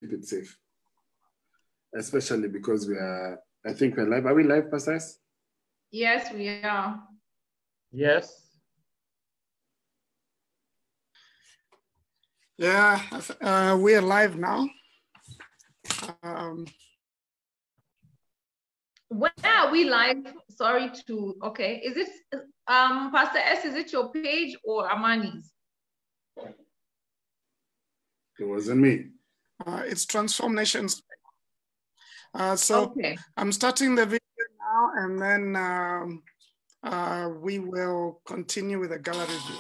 it safe, especially because we are, I think we're live. Are we live, Pastor S? Yes, we are. Yes. Yeah, we are live now. Where are we live? Sorry to, okay. Is it, Pastor S, is it your page or Amani's? It wasn't me. It's Transform Nations. Okay. I'm starting the video now, and then we will continue with the gallery view.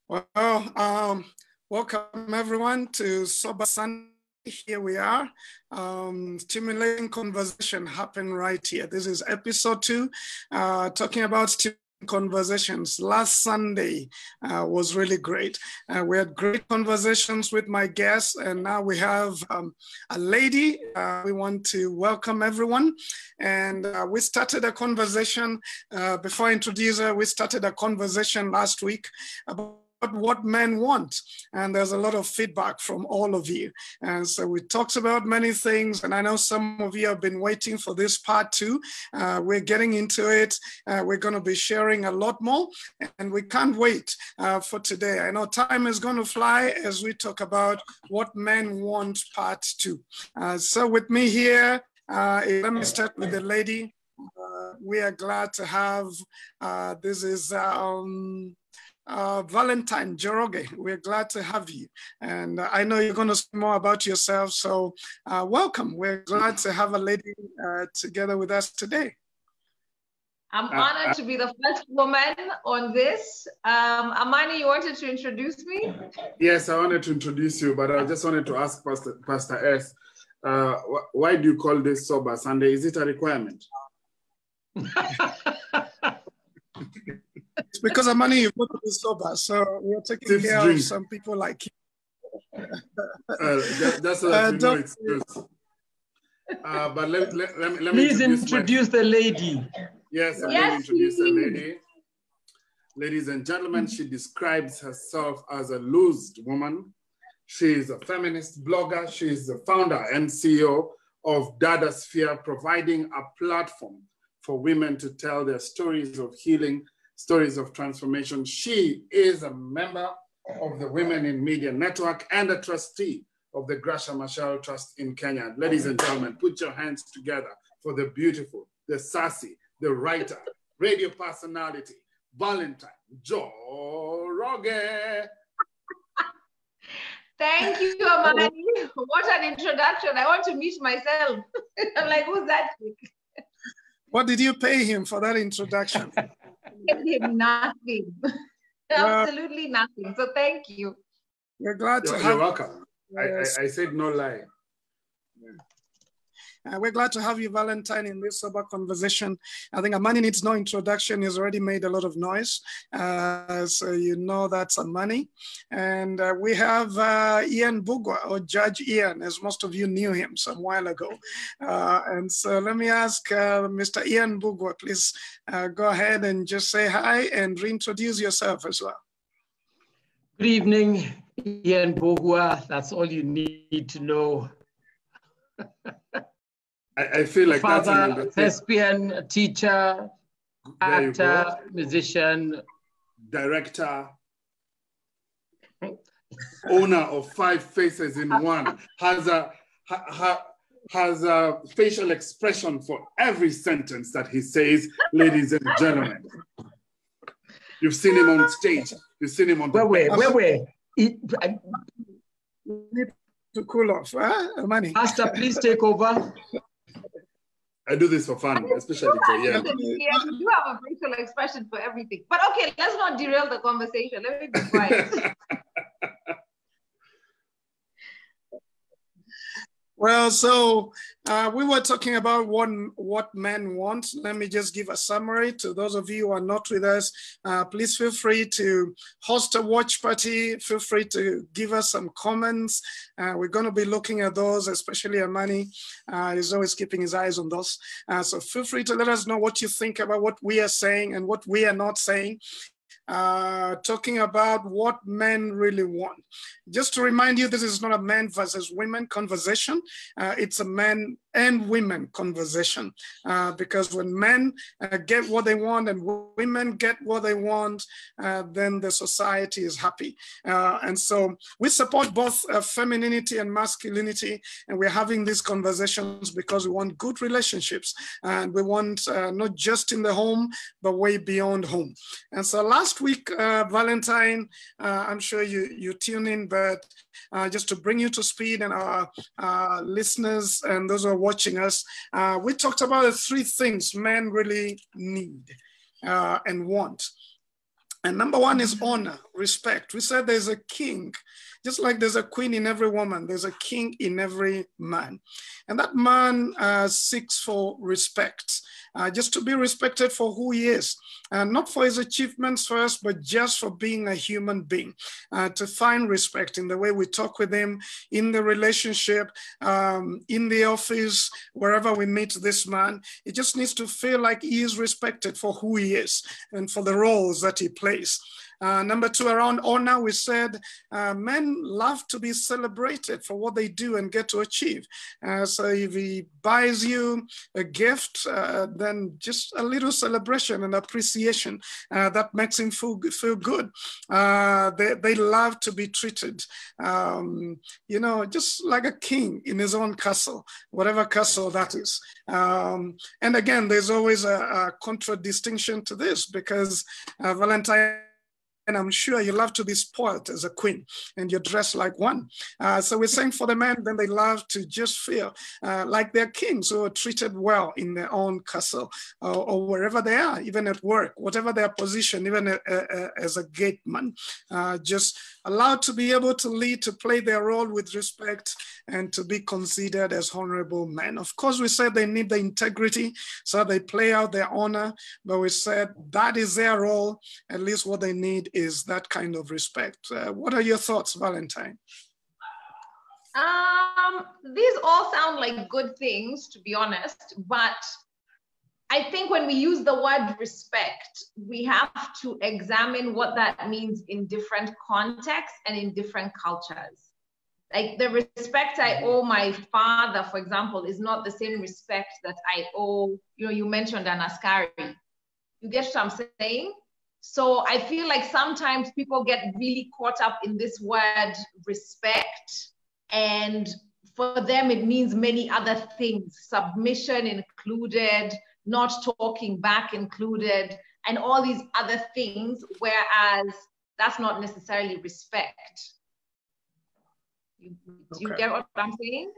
Well, welcome everyone to Sober Sunday. Here we are, stimulating conversation happen right here. This is episode 2, talking about conversations. Last Sunday was really great. We had great conversations with my guests, and now we have a lady. We want to welcome everyone. And we started a conversation, before I introduce her, we started a conversation last week about what men want, and there's a lot of feedback from all of you, and so we talked about many things, and I know some of you have been waiting for this part 2. We're getting into it. We're going to be sharing a lot more, and we can't wait for today. I know time is going to fly as we talk about what men want part 2. So with me here, let me start with the lady. We are glad to have, this is Valentine Joroge. We're glad to have you. And I know you're going to speak more about yourself. So welcome. We're glad to have a lady together with us today. I'm honored to be the first woman on this. Amani, you wanted to introduce me? Yes, I wanted to introduce you, but I just wanted to ask Pastor S, why do you call this Sober Sunday? Is it a requirement? It's because of money you've got to be sober, so we're taking care of some people like you. That's what know it's good. But let me please introduce the lady. Yes, I'm going to introduce the lady. Ladies and gentlemen, she describes herself as a loosed woman. She is a feminist blogger. She is the founder and CEO of Dada Sphere, providing a platform for women to tell their stories of healing, stories of transformation. She is a member of the Women in Media Network and a trustee of the Gracia Machel Trust in Kenya. Ladies and gentlemen, put your hands together for the beautiful, the sassy, the writer, radio personality, Valentine Njoroge. Thank you, Amani. What an introduction. I want to meet myself. I'm like, who's that? What did you pay him for that introduction? I paid him nothing. Absolutely nothing. So thank you. We're glad to have you. You're welcome. I said no lie. We're glad to have you, Valentine, in this sober conversation. I think Amani needs no introduction. He's already made a lot of noise. So you know that's Amani. And we have Ian Bugwa, or Judge Ian, as most of you knew him some while ago. And so let me ask Mr. Ian Bugwa, please go ahead and just say hi and reintroduce yourself as well. Good evening, Ian Bugwa. That's all you need to know. I feel like father, that's thespian, teacher, actor, musician, director, owner of 5 faces in one, has a facial expression for every sentence that he says, ladies and gentlemen. You've seen him on stage. You've seen him on the wait. Need to cool off, Amani. Pastor, please take over. I do this for fun, especially for you. You have a facial expression for everything. But okay, let's not derail the conversation. Let me be quiet. Well, so we were talking about what men want. Let me just give a summary to those of you who are not with us. Please feel free to host a watch party. Feel free to give us some comments. We're going to be looking at those, especially Amani. He's always keeping his eyes on those. So feel free to let us know what you think about what we are saying and what we are not saying. Talking about what men really want. Just to remind you, this is not a men versus women conversation. It's a men and women conversation. Because when men get what they want and women get what they want, then the society is happy. And so we support both femininity and masculinity. And we're having these conversations because we want good relationships. And we want not just in the home, but way beyond home. And so last week, Valentine, I'm sure you tune in, but just to bring you to speed and our listeners and those who are watching us, we talked about the 3 things men really need and want. And number 1 is honor, respect. We said there's a king, just like there's a queen in every woman, there's a king in every man. And that man seeks for respect. Just to be respected for who he is, not for his achievements first, but just for being a human being, to find respect in the way we talk with him, in the relationship, in the office, wherever we meet this man. He just needs to feel like he is respected for who he is and for the roles that he plays. Number 2, around honor, we said men love to be celebrated for what they do and get to achieve. So if he buys you a gift, then just a little celebration and appreciation that makes him feel good. They love to be treated, just like a king in his own castle, whatever castle that is. And again, there's always a contradistinction to this because Valentine, and I'm sure you love to be spoiled as a queen and you're dressed like one. So we're saying for the men, then they love to just feel like they're kings who are treated well in their own castle or wherever they are, even at work, whatever their position, even as a gateman, just allowed to be able to lead, to play their role with respect and to be considered as honorable men. Of course, we said they need the integrity, so they play out their honor, but we said that is their role. At least what they need is that kind of respect. What are your thoughts, Valentine? These all sound like good things, to be honest, but I think when we use the word respect, we have to examine what that means in different contexts and in different cultures. Like the respect I owe my father, for example, is not the same respect that I owe, you mentioned an askari. You get what I'm saying? So I feel like sometimes people get really caught up in this word respect, and for them it means many other things, submission included, not talking back included, and all these other things, whereas that's not necessarily respect. You get what I'm saying?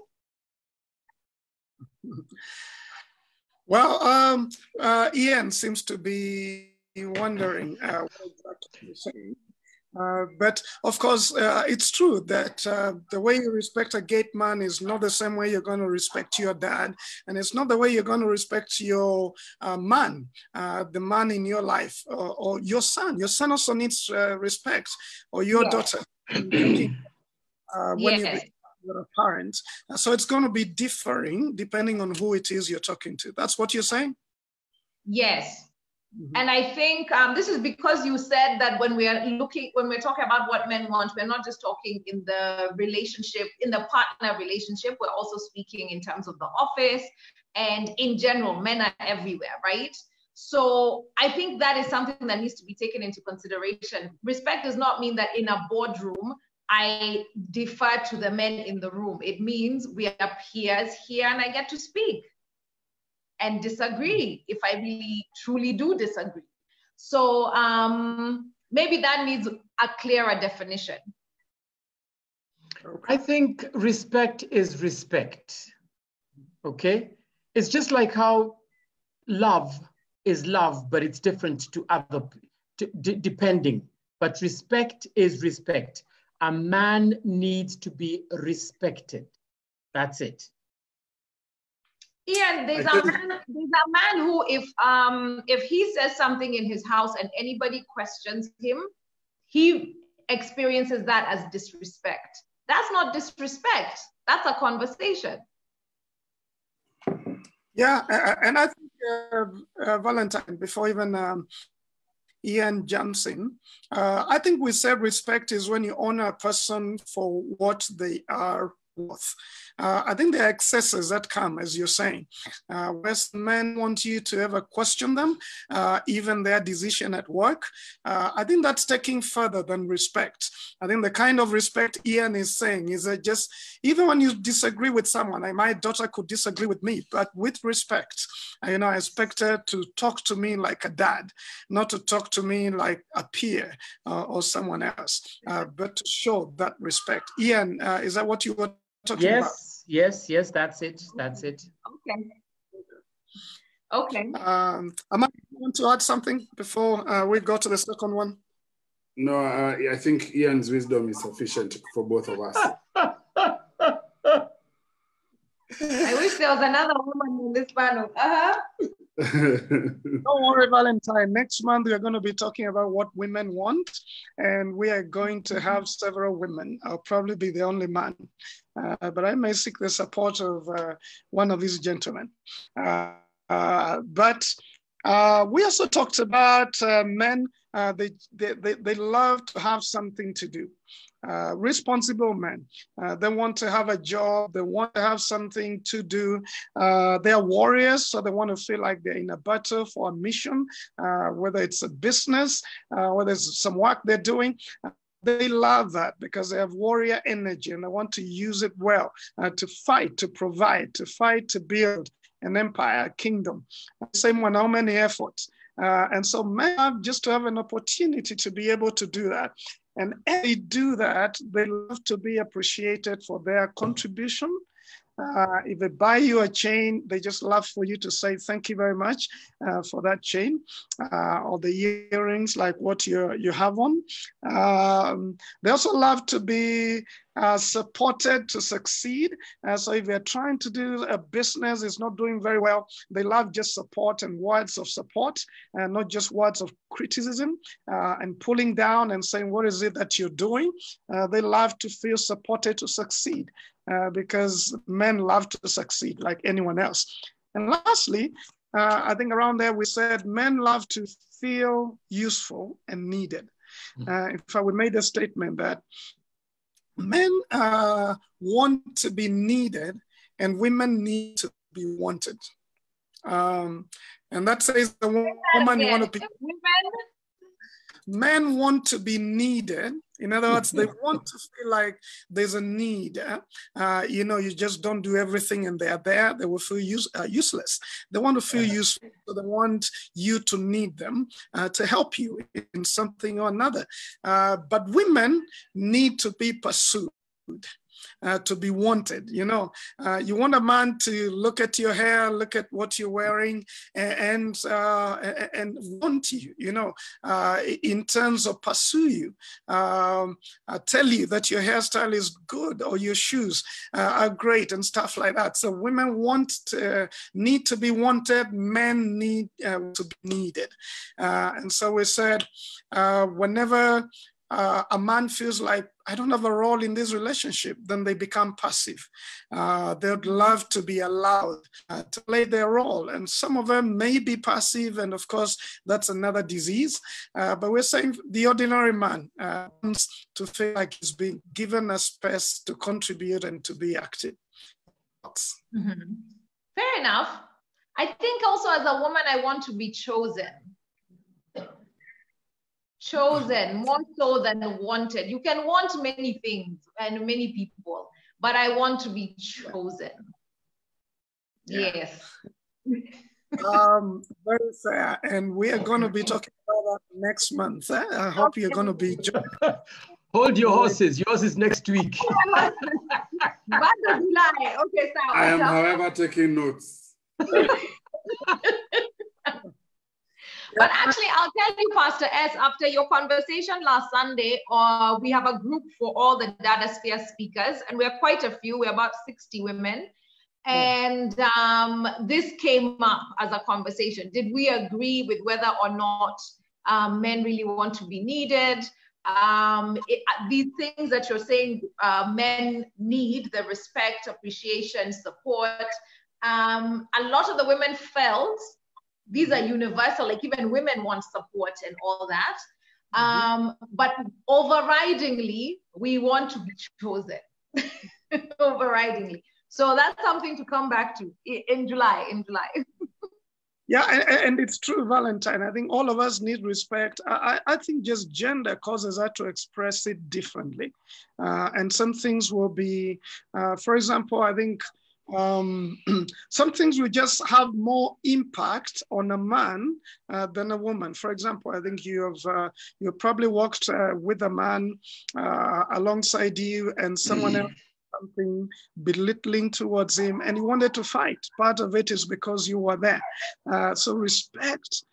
Well, Ian seems to be wondering what exactly you're saying. But of course, it's true that the way you respect a gate man is not the same way you're going to respect your dad. And it's not the way you're going to respect your man, the man in your life, or your son. Your son also needs respect, or your daughter. When you're a parent. So it's going to be differing depending on who it is you're talking to. That's what you're saying? Yes. And I think this is because you said that when we're talking about what men want, we're not just talking in the relationship, in the partner relationship, we're also speaking in terms of the office, and in general, men are everywhere, right? So I think that is something that needs to be taken into consideration. Respect does not mean that in a boardroom, I defer to the men in the room. It means we are peers here and I get to speak and disagree if I really truly do disagree. So maybe that needs a clearer definition. I think respect is respect, okay? It's just like how love is love, but it's different to other, depending. But respect is respect. A man needs to be respected. That's it. Ian, there's a man who, if he says something in his house and anybody questions him, he experiences that as disrespect. That's not disrespect. That's a conversation. Yeah, and I think Valentine, before even Ian jumps in, I think we say respect is when you honor a person for what they are worth. I think there are excesses that come, as you're saying. West men want you to ever question them, even their decision at work. I think that's taking further than respect. I think the kind of respect Ian is saying is that just, even when you disagree with someone, like my daughter could disagree with me, but with respect, I expect her to talk to me like a dad, not to talk to me like a peer or someone else, but to show that respect. Ian, is that what you were talking about? Yes, that's it. Okay. Amanda, you want to add something before we go to the second one? No, I think Ian's wisdom is sufficient for both of us. I wish there was another woman in this panel. Don't worry, Valentine. Next month, we are going to be talking about what women want, and we are going to have several women. I'll probably be the only man, but I may seek the support of one of these gentlemen. But we also talked about men. They love to have something to do. Responsible men. They want to have a job. They want to have something to do. They are warriors, so they want to feel like they're in a battle for a mission, whether it's a business, whether it's some work they're doing. They love that because they have warrior energy and they want to use it well to fight, to provide, to fight, to build an empire, a kingdom. Same one, how many efforts. And so men have just to have an opportunity to be able to do that. And as they do that, they love to be appreciated for their contribution. If they buy you a chain, they just love for you to say, thank you very much for that chain, or the earrings like what you have on. They also love to be supported to succeed. So if they're trying to do a business, it's not doing very well, they love just support and words of support, and not just words of criticism and pulling down and saying, what is it that you're doing? They love to feel supported to succeed. Because men love to succeed like anyone else. And lastly, I think around there we said men love to feel useful and needed. In fact, we made a statement that men want to be needed and women need to be wanted. And that says the woman you want to be. Men want to be needed. In other words, they want to feel like there's a need. You just don't do everything and they're there. They will feel useless. They want to feel useful. So they want you to need them to help you in something or another. But women need to be pursued. To be wanted, you want a man to look at your hair, look at what you're wearing, and want you, in terms of pursue you, tell you that your hairstyle is good or your shoes are great and stuff like that. So women need to be wanted, men need to be needed, and so we said whenever a man feels like I don't have a role in this relationship, then they become passive. They'd love to be allowed to play their role. And some of them may be passive. And of course, that's another disease. But we're saying the ordinary man wants to feel like he's being given a space to contribute and to be active. Mm-hmm. Fair enough. I think also as a woman, I want to be chosen. Chosen more so than wanted. You can want many things and many people, but I want to be chosen. Yes. Very fair. And we are going to be talking about that next month. I hope you're going to be joining. Hold your horses. Yours is next week. Okay, I am, however, taking notes. But actually, I'll tell you, Pastor S, after your conversation last Sunday, we have a group for all the Dada Sphere speakers, and we're quite a few. We're about 60 women. And this came up as a conversation. Did we agree with whether or not men really want to be needed? These things that you're saying men need, the respect, appreciation, support. A lot of the women felt these are universal, like even women want support and all that. But overridingly, we want to be chosen. Overridingly. So that's something to come back to in July. Yeah, and it's true, Valentine. I think all of us need respect. I think just gender causes us to express it differently. And some things will be, for example, I think some things will just have more impact on a man than a woman. For example, I think you probably walked with a man alongside you and someone else something belittling towards him and he wanted to fight. Part of it is because you were there. So respect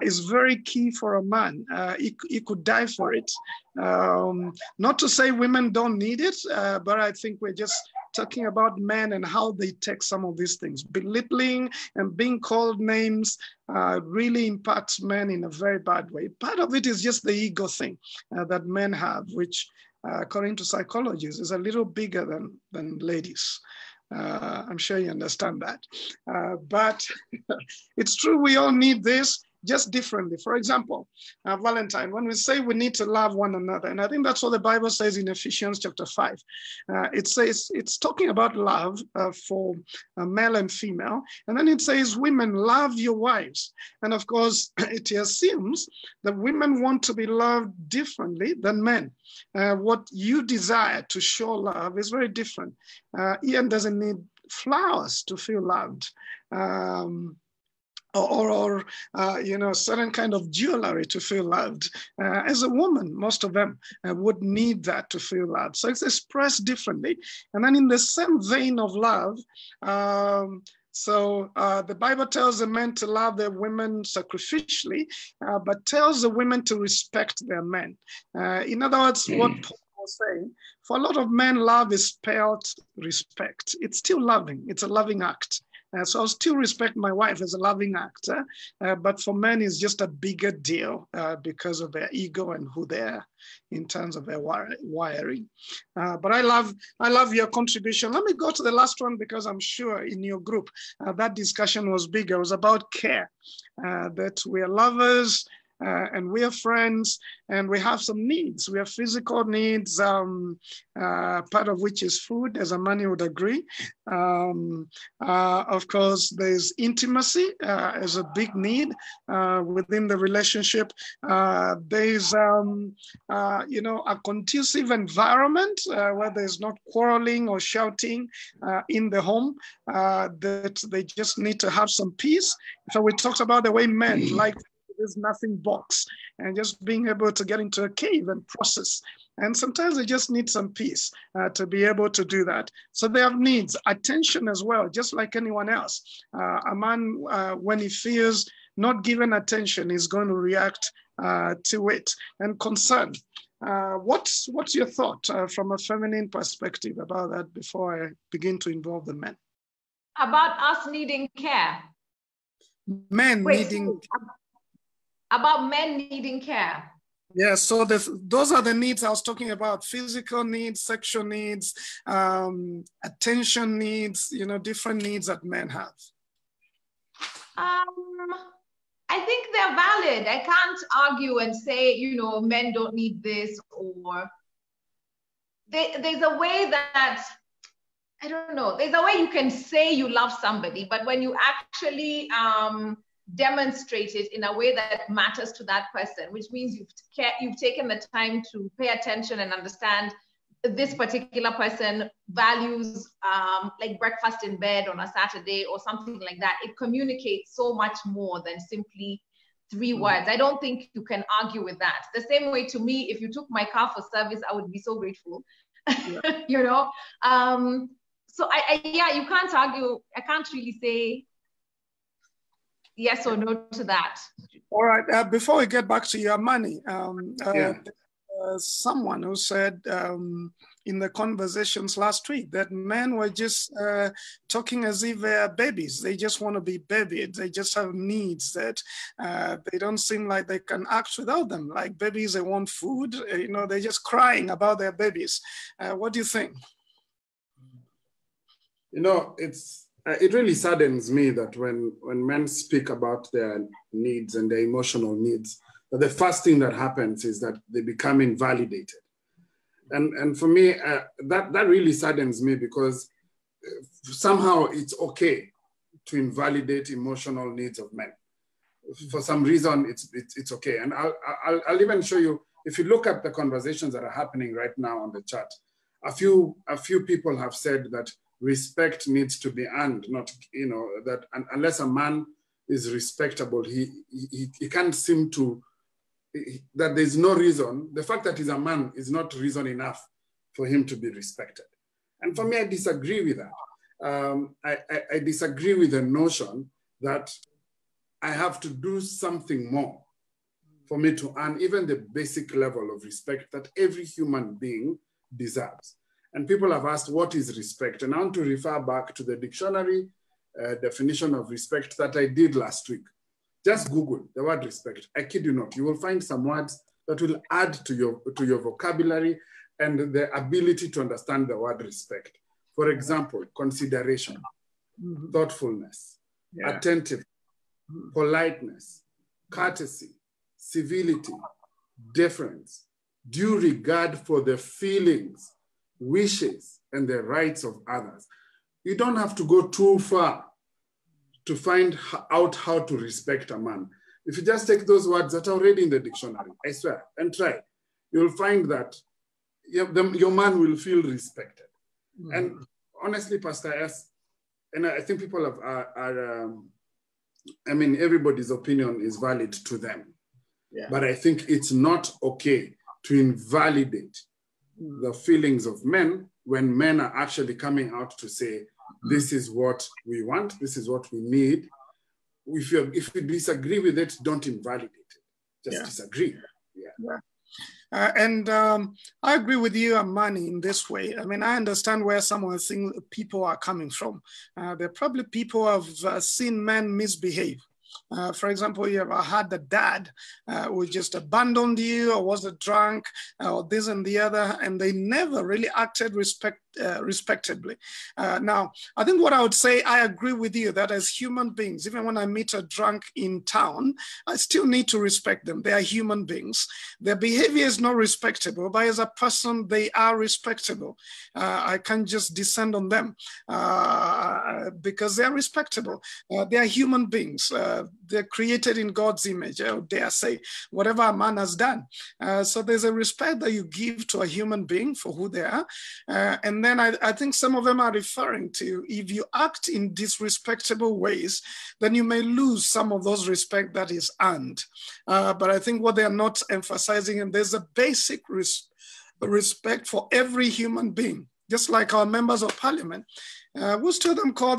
is very key for a man. He could die for it. Not to say women don't need it, but I think we're just talking about men and how they take some of these things. Belittling and being called names really impacts men in a very bad way. Part of it is just the ego thing that men have, which according to psychologists is a little bigger than ladies. I'm sure you understand that. But it's true, we all need this, just differently. For example, Valentine, when we say we need to love one another, and I think that's what the Bible says in Ephesians chapter 5. It says, it's talking about love for male and female. And then it says, women, love your wives. And of course, it assumes that women want to be loved differently than men. What you desire to show love is very different. Ian doesn't need flowers to feel loved. Or certain kind of jewelry to feel loved. As a woman, most of them would need that to feel loved. So it's expressed differently. And then in the same vein of love, the Bible tells the men to love their women sacrificially, but tells the women to respect their men. In other words, what Paul was saying, for a lot of men, love is spelled respect. It's still loving. It's a loving act. So I'll still respect my wife as a loving actor, but for men, it's just a bigger deal because of their ego and who they are in terms of their wiring. But I love your contribution. Let me go to the last one because I'm sure in your group, that discussion was big. It was about care, that we are lovers, and we are friends, and we have some needs. We have physical needs, part of which is food, as Amani would agree. Of course, there's intimacy as a big need within the relationship. There's, a conducive environment where there's not quarreling or shouting in the home, that they just need to have some peace. So we talked about the way men like this nothing box and just being able to get into a cave and process. And sometimes they just need some peace to be able to do that. So they have needs, attention as well, just like anyone else. A man, when he feels not given attention, is going to react to it. And concern. What's your thought from a feminine perspective about that before I begin to involve the men? About us needing care. Men needing. About men needing care. Yeah, so those are the needs I was talking about: physical needs, sexual needs, attention needs, different needs that men have. I think they're valid. I can't argue and say, men don't need this, or there's a way that, I don't know, there's a way you can say you love somebody, but when you actually demonstrate it in a way that matters to that person, which means you've taken the time to pay attention and understand this particular person values like breakfast in bed on a Saturday or something like that. It communicates so much more than simply 3 words. I don't think you can argue with that. The same way, to me, if you took my car for service, I would be so grateful. Yeah. So you can't argue. I can't really say yes or no to that. All right. Before we get back to your money, someone who said in the conversations last week that men were just talking as if they're babies. They just want to be babied. They just have needs that they don't seem like they can act without them. Like babies, they want food. They're just crying about their babies. What do you think? It really saddens me that when men speak about their needs and their emotional needs, that the first thing that happens is that they become invalidated. And for me, that really saddens me, because somehow it's okay to invalidate emotional needs of men. For some reason, it's okay. And I'll even show you, if you look at the conversations that are happening right now on the chat, a few people have said that respect needs to be earned, not, that unless a man is respectable, he can't seem to, that there's no reason. The fact that he's a man is not reason enough for him to be respected. And for me, I disagree with that. I disagree with the notion that I have to do something more for me to earn even the basic level of respect that every human being deserves. And people have asked, what is respect? And I want to refer back to the dictionary definition of respect that I did last week. Just Google the word respect. I kid you not. You will find some words that will add to your vocabulary and the ability to understand the word respect. For example, consideration, thoughtfulness, attentive, politeness, courtesy, civility, deference, due regard for the feelings, wishes, and the rights of others. You don't have to go too far to find out how to respect a man. If you just take those words that are already in the dictionary, I swear, and try, you'll find that your man will feel respected. And honestly, Pastor S, and I think people everybody's opinion is valid to them. Yeah. But I think it's not okay to invalidate the feelings of men when men are actually coming out to say, this is what we want, this is what we need. If you disagree with it, don't invalidate it. Just disagree. I agree with you, Amani, in this way. I mean, I understand where some of the people are coming from. There are probably people who have seen men misbehave. For example, you ever had the dad who just abandoned you or was a drunk or this and the other, and they never really acted respectably. Now, I think what I would say, I agree with you that as human beings, even when I meet a drunk in town, I still need to respect them. They are human beings. Their behavior is not respectable, but as a person, they are respectable. I can't just descend on them because they are respectable. They are human beings. They're created in God's image, I would dare say, whatever a man has done. So there's a respect that you give to a human being for who they are. And then I think some of them are referring to, if you act in disrespectable ways, then you may lose some of those respect that is earned. But I think what they are not emphasizing, and there's a basic respect for every human being, just like our members of parliament. We'll still call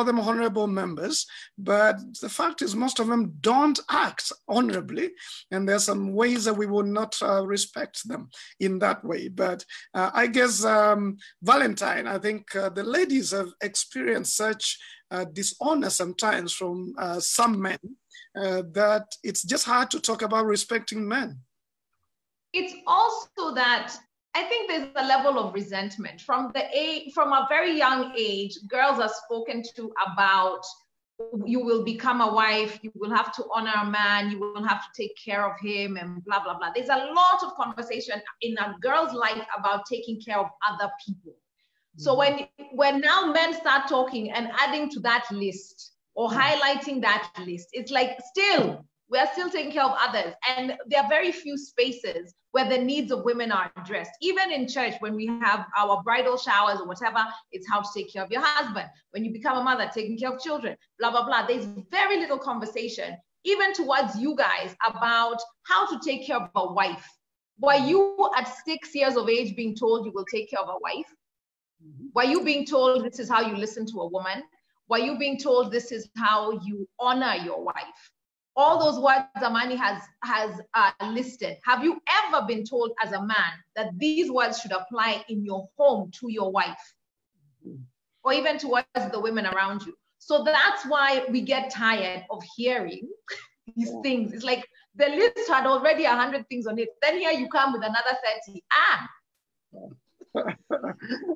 them honorable members, but the fact is most of them don't act honorably, and there's some ways that we will not respect them in that way. But I guess, Valentine, I think the ladies have experienced such dishonor sometimes from some men that it's just hard to talk about respecting men. It's also that I think there's a level of resentment from a very young age. Girls are spoken to about, you will become a wife, you will have to honor a man, you will have to take care of him, and blah, blah, blah. There's a lot of conversation in a girl's life about taking care of other people. So when now men start talking and adding to that list or highlighting that list, it's like we are still taking care of others. And there are very few spaces where the needs of women are addressed. Even in church, when we have our bridal showers or whatever, it's how to take care of your husband. When you become a mother, taking care of children, blah, blah, blah. There's very little conversation, even towards you guys, about how to take care of a wife. Were you at 6 years of age being told you will take care of a wife? Were you being told this is how you listen to a woman? Were you being told this is how you honor your wife? All those words Amani has listed. Have you ever been told as a man that these words should apply in your home to your wife? Or even towards the women around you? So that's why we get tired of hearing these things. It's like the list had already 100 things on it. Then here you come with another 30.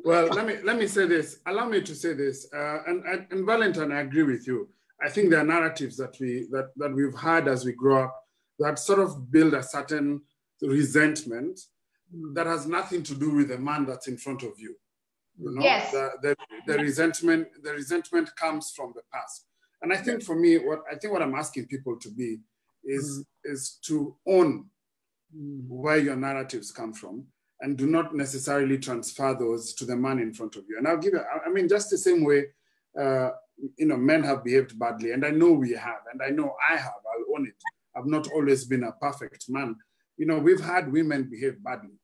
Well, let me say this. Allow me to say this. And Valentine, I agree with you. I think there are narratives that we've had as we grow up that sort of build a certain resentment that has nothing to do with the man that's in front of you. You know, yes. The resentment comes from the past. And I think for me, what I'm asking people to be is to own where your narratives come from and do not necessarily transfer those to the man in front of you. And I'll give you, I mean, just the same way, men have behaved badly, and I know we have, and I know I have, I'll own it. I've not always been a perfect man. We've had women behave badly,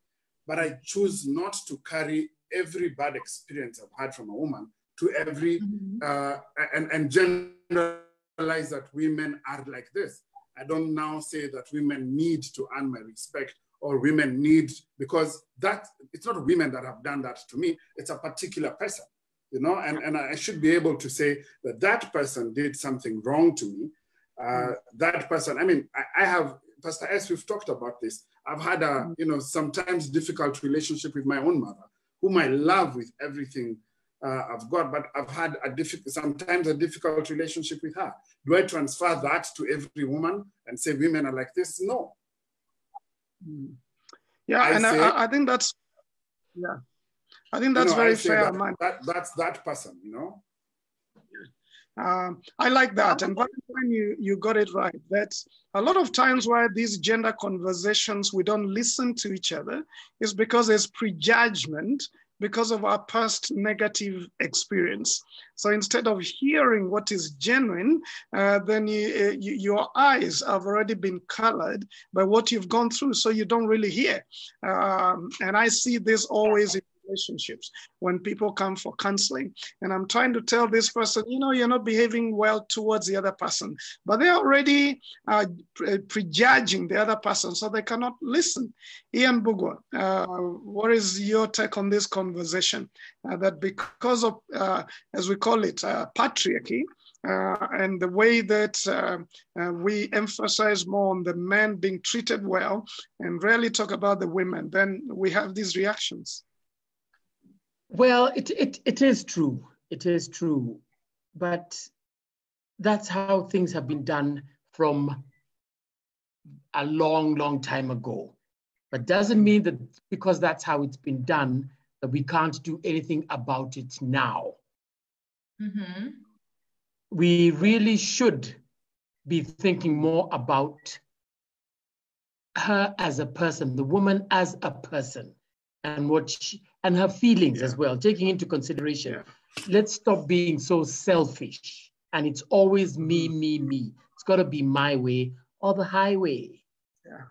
but I choose not to carry every bad experience I've had from a woman to every, and generalize that women are like this. I don't now say that women need to earn my respect or women need, because it's not women that have done that to me, it's a particular person. And I should be able to say that person did something wrong to me. That person, I mean, I have, Pastor S, we've talked about this. I've had a, sometimes difficult relationship with my own mother, whom I love with everything I've got, but I've had sometimes a difficult relationship with her. Do I transfer that to every woman and say women are like this? No. Yeah, I think that's, yeah. I think that's very fair, man. That's that person, I like that. And when you got it right, that's a lot of times why these gender conversations, we don't listen to each other, is because there's prejudgment because of our past negative experience. So instead of hearing what is genuine, then your eyes have already been colored by what you've gone through, so you don't really hear. And I see this always in relationships when people come for counseling. And I'm trying to tell this person, you know, you're not behaving well towards the other person, but they're already prejudging the other person, so they cannot listen. Ian Bugwa, what is your take on this conversation? That because of, as we call it, patriarchy, and the way that we emphasize more on the men being treated well and rarely talk about the women, then we have these reactions. Well, it is true. It is true. But that's how things have been done from a long, long time ago. But doesn't mean that because that's how it's been done, that we can't do anything about it now. Mm-hmm. We really should be thinking more about her as a person, the woman as a person, and and her feelings as well, taking into consideration. Let's stop being so selfish. And it's always me, me, me. It's got to be my way or the highway. Yeah.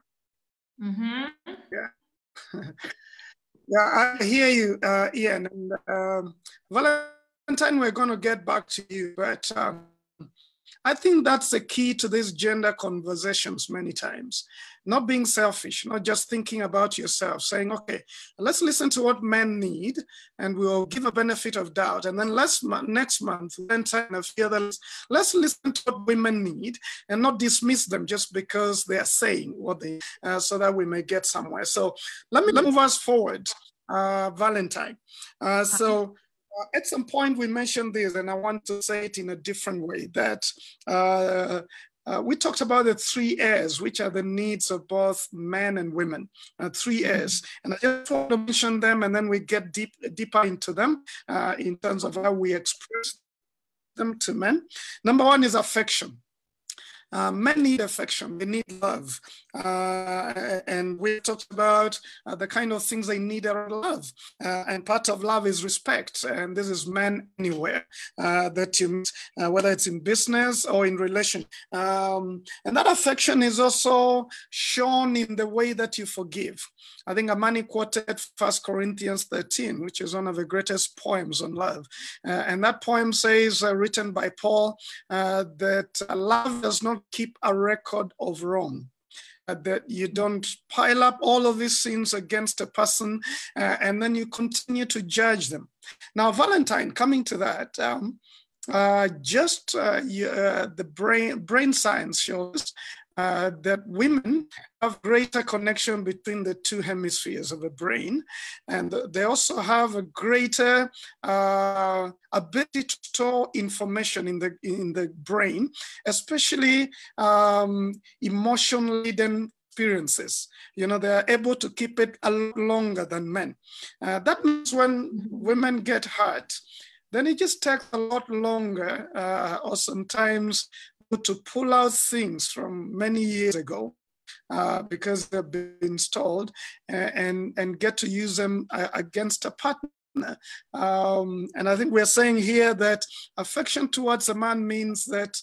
Mm-hmm. Yeah. Yeah, I hear you, Ian. And Valentine, we're going to get back to you, but I think that's the key to these gender conversations many times. Not being selfish, not just thinking about yourself, saying, okay, let's listen to what men need and we'll give a benefit of doubt. And then next month, let's listen to what women need and not dismiss them just because they are saying what they so that we may get somewhere. So let me move us forward, Valentine. At some point we mentioned this, and I want to say it in a different way, that we talked about the 3 A's, which are the needs of both men and women, 3 A's. And I just want to mention them, and then we get deeper into them in terms of how we express them to men. Number 1 is affection. Men need affection, they need love. And we talked about the kind of things they need out of love. And part of love is respect. And this is men anywhere that you meet, whether it's in business or in relation. And that affection is also shown in the way that you forgive. I think Amani quoted 1 Corinthians 13, which is one of the greatest poems on love. And that poem says, written by Paul, that love does not keep a record of wrong. That you don't pile up all of these sins against a person and then you continue to judge them. Now, Valentine, coming to that, the brain science shows that women have greater connection between the 2 hemispheres of the brain, and they also have a greater ability to store information in the brain, especially emotion-laden experiences. You know, they are able to keep it a lot longer than men. That means when women get hurt, then it just takes a lot longer, or sometimes to pull out things from many years ago because they've been installed and get to use them against a partner. And I think we're saying here that affection towards a man means that,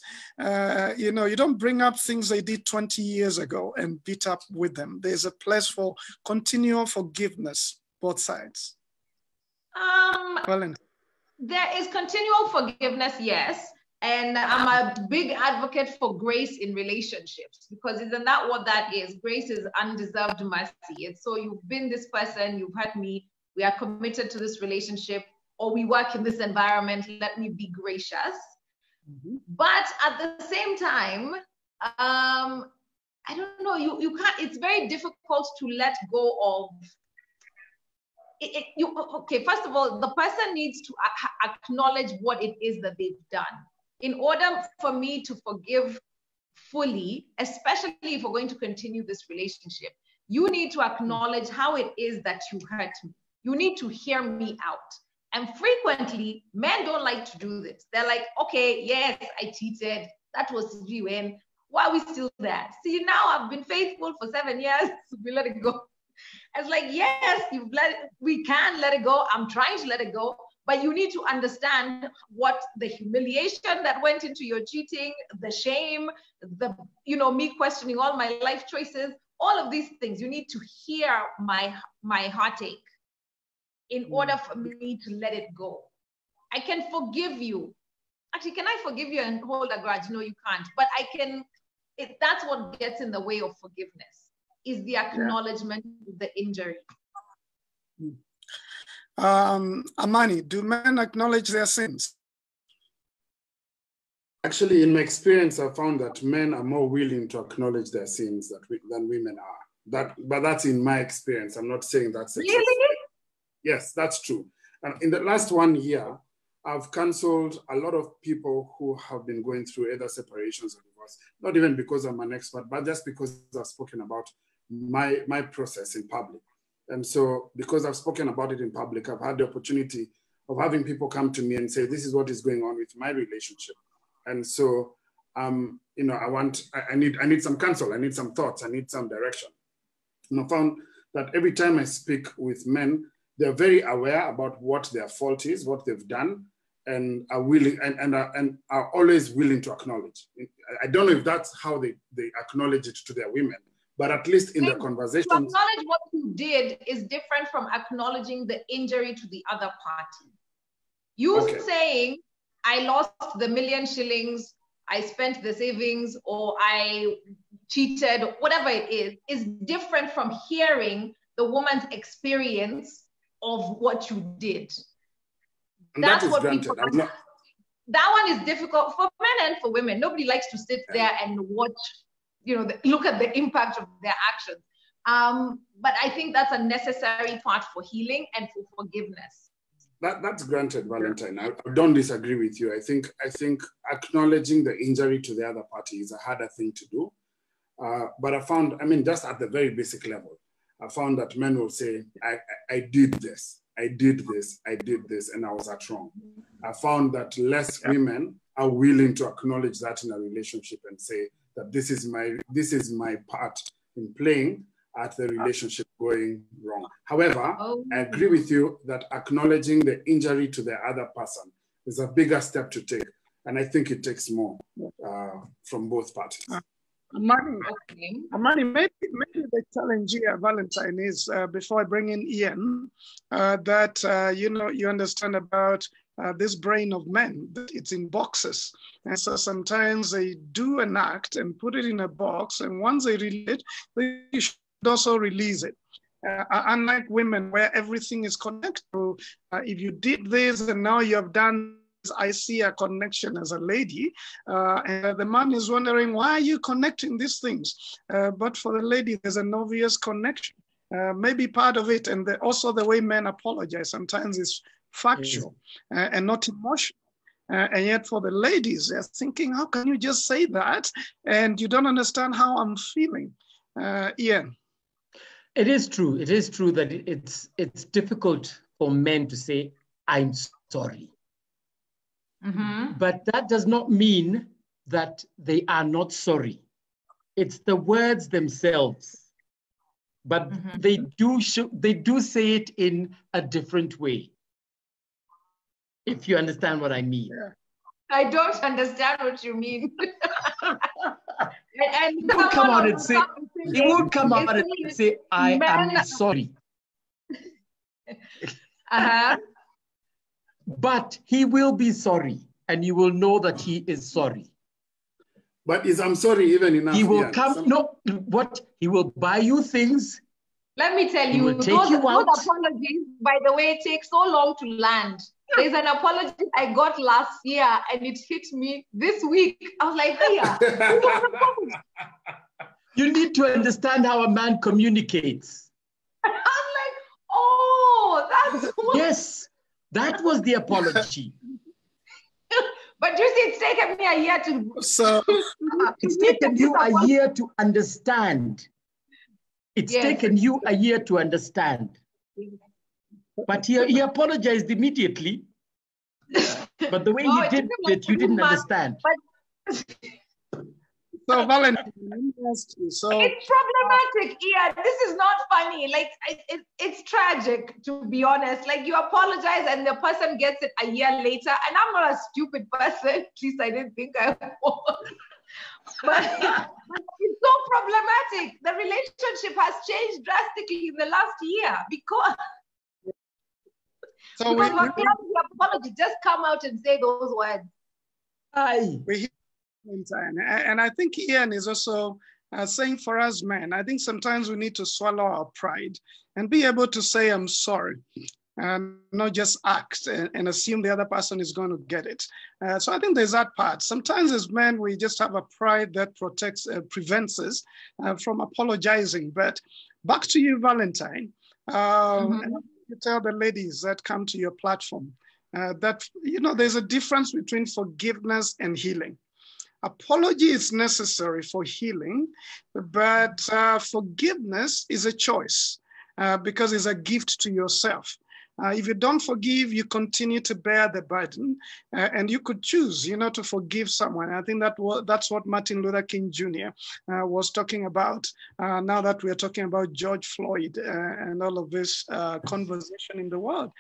you know, you don't bring up things they did 20 years ago and beat up with them. There's a place for continual forgiveness, both sides. There is continual forgiveness, yes. And I'm a big advocate for grace in relationships, because isn't that what that is? Grace is undeserved mercy. It's so you've been this person, you've hurt me, we are committed to this relationship, or we work in this environment, let me be gracious. Mm-hmm. But at the same time, I don't know, you can't, it's very difficult to let go of okay, first of all, the person needs to acknowledge what it is that they've done. In order for me to forgive fully, especially if we're going to continue this relationship, you need to acknowledge how it is that you hurt me. You need to hear me out. And frequently, men don't like to do this. They're like, okay, yes, I cheated. That was you. And why are we still there? See, now I've been faithful for 7 years. We let it go. It's like, yes, we can let it go. I'm trying to let it go. But you need to understand what the humiliation that went into your cheating, the shame, me questioning all my life choices, all of these things. You need to hear my heartache. in order for me to let it go. I can forgive you. Actually, can I forgive you and hold a grudge? No, you can't. But I can, that's what gets in the way of forgiveness, is the acknowledgement of the injury. Amani, do men acknowledge their sins? Actually, in my experience, I found that men are more willing to acknowledge their sins than women are. But that's in my experience. I'm not saying that's successful. Really? Yes, that's true. And in the last 1 year, I've counseled a lot of people who have been going through either separations or divorce, not even because I'm an expert, but just because I've spoken about my process in public. And so because I've spoken about it in public, I've had the opportunity of having people come to me and say, this is what is going on with my relationship. And so, you know, I need some counsel, I need some thoughts, I need some direction. And I found that every time I speak with men, they're very aware about what their fault is, what they've done, and are willing and are always willing to acknowledge. I don't know if that's how they acknowledge it to their women, but at least in the conversation. To acknowledge what you did is different from acknowledging the injury to the other party. You saying, I lost the 1,000,000 shillings, I spent the savings, or I cheated, whatever it is different from hearing the woman's experience of what you did. And that's that what granted. people, that one is difficult for men and for women. Nobody likes to sit there and watch, you know, look at the impact of their actions. But I think that's a necessary part for healing and for forgiveness. That's granted, Valentine. I don't disagree with you. I think acknowledging the injury to the other party is a harder thing to do. But I found, I mean, just at the very basic level, I found that men will say, I did this, I did this, I did this, and I was at wrong. I found that less women are willing to acknowledge that in a relationship and say that this is my part in playing at the relationship going wrong. However, I agree with you that acknowledging the injury to the other person is a bigger step to take. And I think it takes more from both parties. Amani, maybe the challenge here, Valentine, is before I bring in Ian, that you know, you understand about this brain of men, that it's in boxes. And so sometimes they do an act and put it in a box, and once they release it, they should also release it. Unlike women, where everything is connected. If you did this and now you have done, I see a connection as a lady, and the man is wondering, why are you connecting these things? But for the lady, there's an obvious connection. Maybe part of it, and also the way men apologize sometimes is factual and not emotional. And yet for the ladies, they're thinking, how can you just say that? And you don't understand how I'm feeling. Ian. It is true. It is true that it's difficult for men to say, I'm sorry. Mm-hmm. But that does not mean that they are not sorry. It's the words themselves. But they do say it in a different way. If you understand what I mean. I don't understand what you mean. and he would come out and say, I am sorry. But he will be sorry, and you will know that he is sorry. But is I'm sorry even enough? He will he will buy you things. Let me tell you, those apologies, by the way, take so long to land. There's an apology I got last year, and it hit me this week. I was like, you need to understand how a man communicates. I'm like, oh, that's what... Yes. That was the apology. But you see, it's taken me a year to... So it's taken you a year to understand. It's taken you a year to understand. But he apologized immediately. But the way he did it, you didn't understand. So Valentine, so it's problematic. Yeah, this is not funny. Like it's tragic, to be honest. Like you apologize and the person gets it a year later. And I'm not a stupid person. At least I didn't think I was. But it's so problematic. The relationship has changed drastically in the last year because So because what the apology, just come out and say those words. We hear and I think Ian is also saying for us men, I think sometimes we need to swallow our pride and be able to say, I'm sorry. And not just act and assume the other person is going to get it. So I think there's that part. Sometimes as men, we just have a pride that prevents us from apologizing. But back to you, Valentine. And you tell the ladies that come to your platform that, you know, there's a difference between forgiveness and healing. Apology is necessary for healing, but forgiveness is a choice because it's a gift to yourself. If you don't forgive, you continue to bear the burden, and you could choose, you know, to forgive someone. I think that's what Martin Luther King Jr. Was talking about. Now that we are talking about George Floyd and all of this conversation in the world,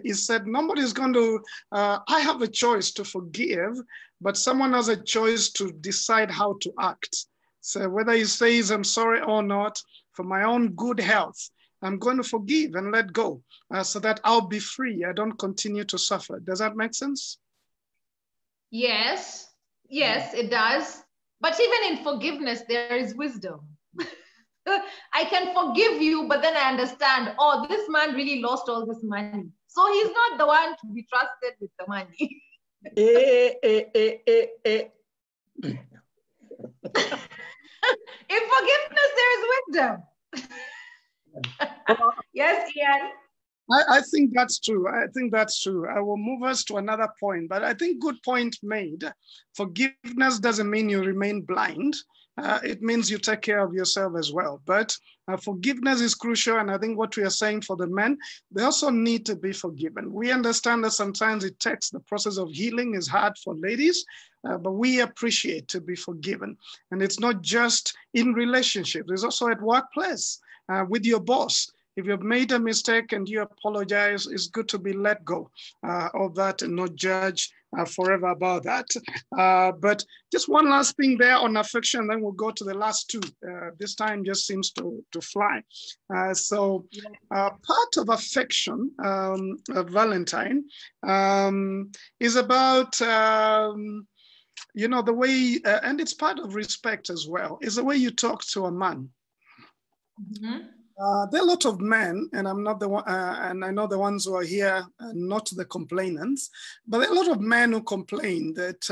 he said, nobody's going to, I have a choice to forgive, but someone has a choice to decide how to act. So whether he says, I'm sorry or not, for my own good health, I'm going to forgive and let go so that I'll be free. I don't continue to suffer. Does that make sense? Yes, it does. But even in forgiveness, there is wisdom. I can forgive you, but then I understand, oh, this man really lost all this money. So he's not the one to be trusted with the money. In forgiveness, there is wisdom. Yes, Ian. I think that's true. I think that's true. I will move us to another point, but I think good point made. Forgiveness doesn't mean you remain blind. It means you take care of yourself as well. But forgiveness is crucial. And I think what we are saying for the men, they also need to be forgiven. We understand that sometimes it takes the process of healing is hard for ladies, but we appreciate to be forgiven. And it's not just in relationships, it's also at workplace with your boss. If you've made a mistake and you apologize, it's good to be let go of that and not judge forever about that. But just one last thing there on affection, then we'll go to the last two. This time just seems to fly. Part of affection, Valentine, is about, you know, the way, and it's part of respect as well, is the way you talk to a man. Mm-hmm. There are a lot of men, and I'm not the one, and I know the ones who are here, not the complainants, but there are a lot of men who complain that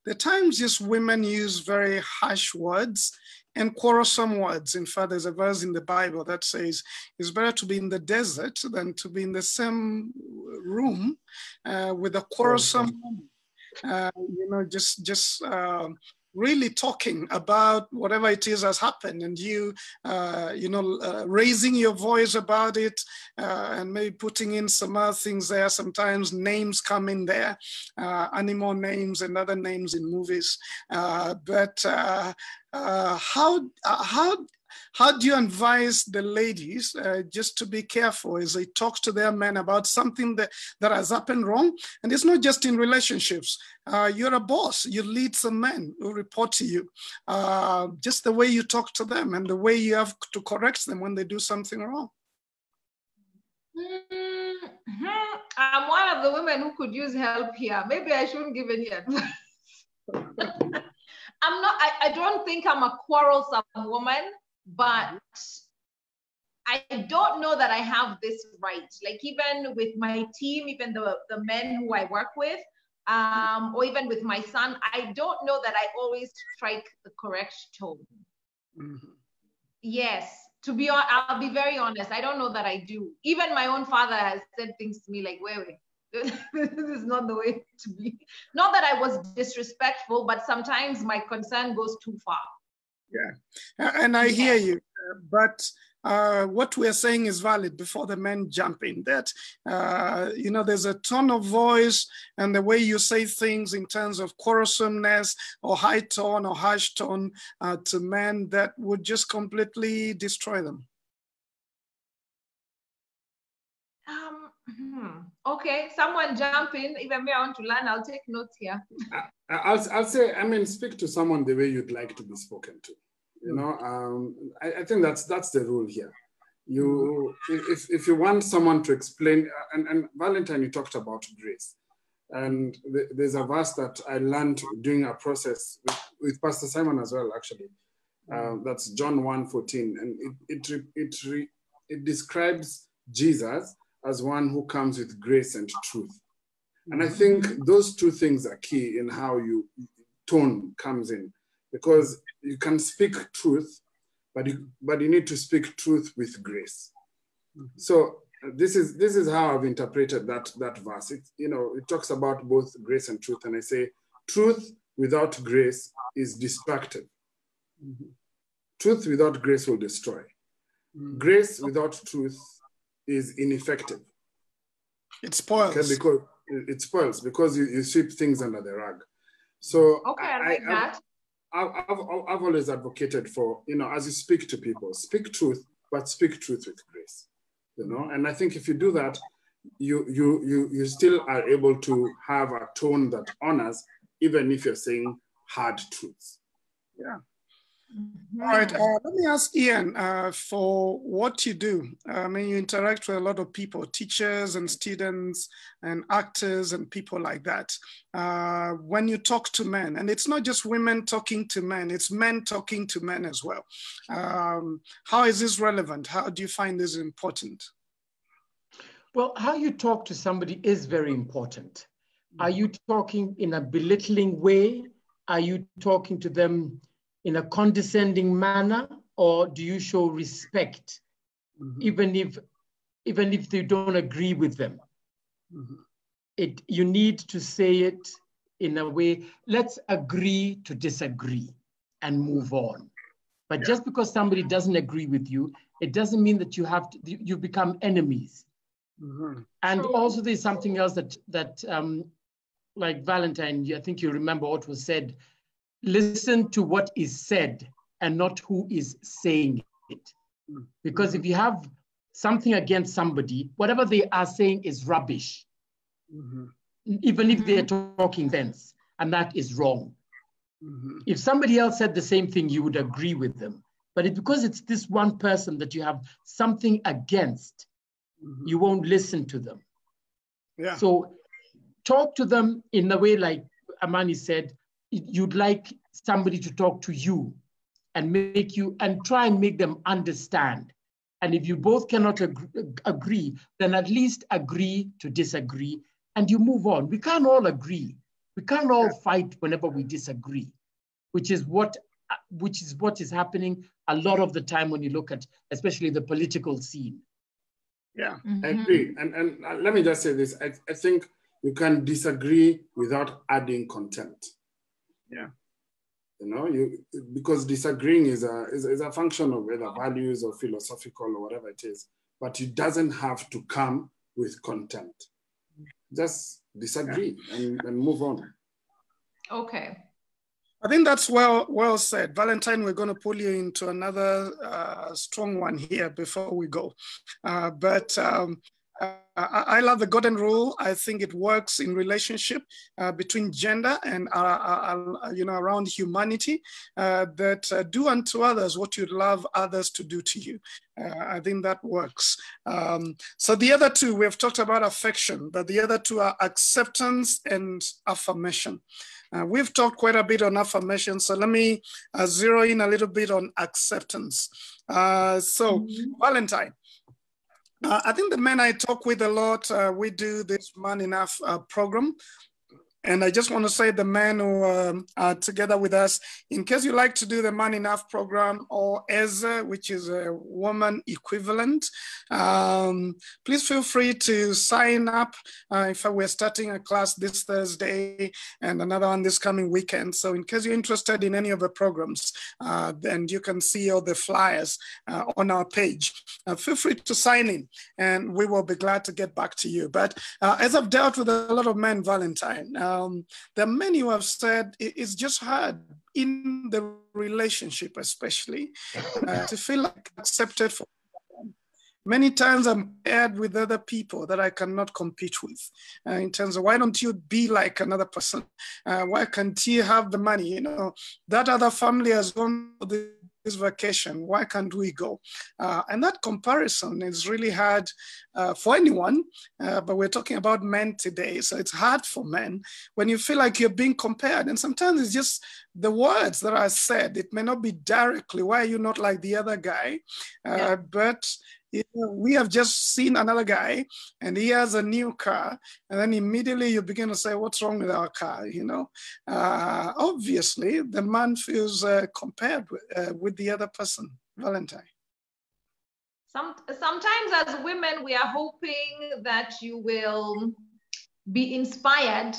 the times just women use very harsh words and quarrelsome words. In fact, there's a verse in the Bible that says it's better to be in the desert than to be in the same room with a quarrelsome woman. You know, just really talking about whatever it is has happened, and you know, raising your voice about it, and maybe putting in some other things there. Sometimes names come in there, animal names and other names in movies. But how do you advise the ladies just to be careful as they talk to their men about something that has happened wrong? And it's not just in relationships. You're a boss, you lead some men who report to you. Just the way you talk to them and the way you have to correct them when they do something wrong. Mm-hmm. I'm one of the women who could use help here. Maybe I shouldn't give any advice. I don't think I'm a quarrelsome woman, but I don't know that I have this right. Like even with my team, even the men who I work with, or even with my son, I don't know that I always strike the correct tone. Mm-hmm. Yes, I'll be very honest. I don't know that I do. Even my own father has said things to me like, wait, this is not the way to be. Not that I was disrespectful, but sometimes my concern goes too far. Yeah, and I hear you, but what we're saying is valid before the men jump in, that, you know, there's a tone of voice and the way you say things in terms of quarrelsomeness or high tone or harsh tone to men that would just completely destroy them. Okay, someone jump in. Even me, I want to learn. I'll take notes here. I'll say, I mean, speak to someone the way you'd like to be spoken to. You know, I think that's the rule here. if you want someone to explain, and Valentine, you talked about grace. And there's a verse that I learned during a process with Pastor Simon as well, actually. That's John 1:14. And it describes Jesus as one who comes with grace and truth. And I think those two things are key in how tone comes in, because you can speak truth, but you need to speak truth with grace. So this is how I've interpreted that verse. It talks about both grace and truth, and I say truth without grace is destructive. Truth without grace will destroy. Grace without truth is ineffective. It spoils. Okay, because it spoils because you sweep things under the rug. So okay, I like that. I've always advocated for, as you speak to people, speak truth, but speak truth with grace. And I think if you do that, you still are able to have a tone that honors, even if you're saying hard truths. Yeah. All right, let me ask Ian for what you do. I mean, you interact with a lot of people, teachers and students and actors and people like that. When you talk to men, and it's not just women talking to men, it's men talking to men as well. How is this relevant? How do you find this important? Well, how you talk to somebody is very important. Are you talking in a belittling way? Are you talking to them in a condescending manner, or do you show respect, even if you don't agree with them? You need to say it in a way, let's agree to disagree and move on. But just because somebody doesn't agree with you, it doesn't mean that you become enemies. And also there's something else that like Valentine, I think you remember what was said. Listen to what is said and not who is saying it. Because if you have something against somebody, whatever they are saying is rubbish. Even if they're talking sense, and that is wrong. If somebody else said the same thing, you would agree with them. But because it's this one person that you have something against, you won't listen to them. Yeah. So talk to them in a way like Amani said, you'd like somebody to talk to you and try and make them understand. And if you both cannot agree, then at least agree to disagree and you move on. We can't all agree. We can't all fight whenever we disagree, which is what is happening a lot of the time when you look at, especially the political scene. Yeah, I agree. And let me just say this. I think you can disagree without adding contempt. Yeah. Because disagreeing is a function of whether values or philosophical or whatever it is, but it doesn't have to come with contempt. Just disagree and move on. Okay. I think that's well said. Valentine, we're going to pull you into another strong one here before we go. I love the golden rule. I think it works in relationship between gender and around humanity. That do unto others what you'd love others to do to you. I think that works. So the other two, we've talked about affection, but the other two are acceptance and affirmation. We've talked quite a bit on affirmation, so let me zero in a little bit on acceptance. Valentine. I think the men I talk with a lot, we do this Man Enough program. And I just want to say the men who are together with us, in case you like to do the Man Enough program or EZA, which is a woman equivalent, please feel free to sign up. In fact, we're starting a class this Thursday and another one this coming weekend. So in case you're interested in any of the programs, then you can see all the flyers on our page. Feel free to sign in and we will be glad to get back to you. But as I've dealt with a lot of men, Valentine, there are many who have said it's just hard in the relationship, especially to feel like accepted for. Many times I'm paired with other people that I cannot compete with in terms of why don't you be like another person? Why can't you have the money? That other family has gone for this vacation. Why can't we go? And that comparison is really hard for anyone, but we're talking about men today. So it's hard for men when you feel like you're being compared. And sometimes it's just the words that are said. It may not be directly, why are you not like the other guy? But we have just seen another guy and he has a new car, and then immediately you begin to say, what's wrong with our car? Obviously the man feels compared with the other person. Valentine. Sometimes as women, we are hoping that you will be inspired.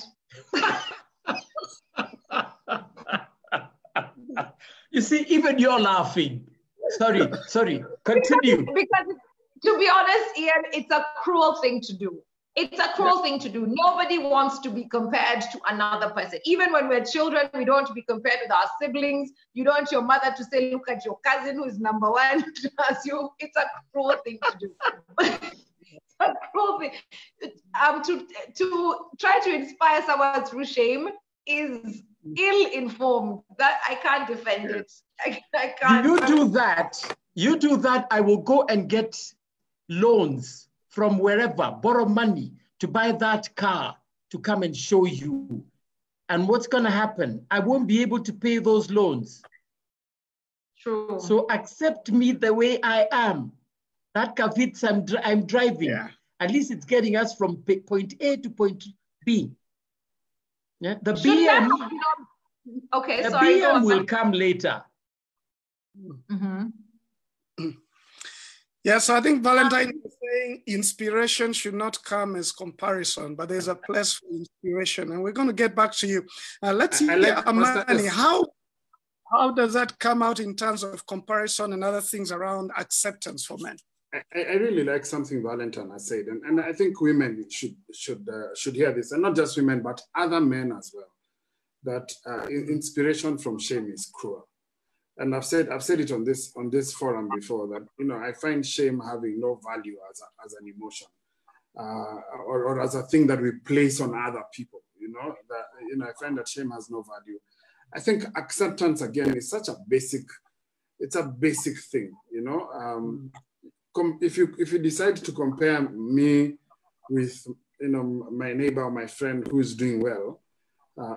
You see, even you're laughing. Sorry, continue. Because to be honest, Ian, it's a cruel thing to do. It's a cruel thing to do. Nobody wants to be compared to another person. Even when we're children, we don't want to be compared with our siblings. You don't want your mother to say, look at your cousin who's number one as you. It's a cruel thing to do. It's a cruel thing. To try to inspire someone through shame is ill-informed. That I can't defend it. I can't. You do that, I will go and get loans from wherever, borrow money to buy that car to come and show you. And what's going to happen? I won't be able to pay those loans. True. So accept me the way I am. That car fits I'm driving. Yeah. At least it's getting us from point A to point B. Yeah? The BM will come later. Mm-hmm. Yeah, so I think Valentine is saying inspiration should not come as comparison, but there's a place for inspiration. And we're going to get back to you. Let's hear, Amani, how does that come out in terms of comparison and other things around acceptance for men? I really like something Valentine has said, and I think women should hear this, and not just women, but other men as well, that inspiration from shame is cruel. And I've said it on this forum before that I find shame having no value as an emotion, or as a thing that we place on other people. I find that shame has no value. I think acceptance again is such a basic thing. If you decide to compare me with my neighbor or my friend who is doing well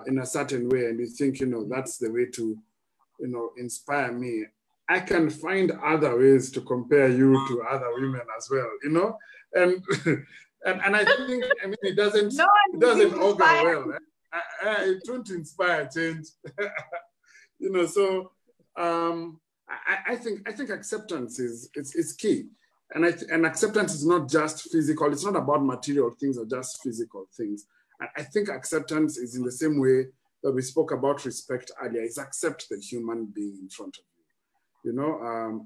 in a certain way, and you think that's the way to inspire me, I can find other ways to compare you to other women as well, and I think it doesn't augur well. It won't inspire change, So I think acceptance is key, and acceptance is not just physical. It's not about material things or just physical things. I think acceptance is in the same way that we spoke about respect earlier, is accept the human being in front of you.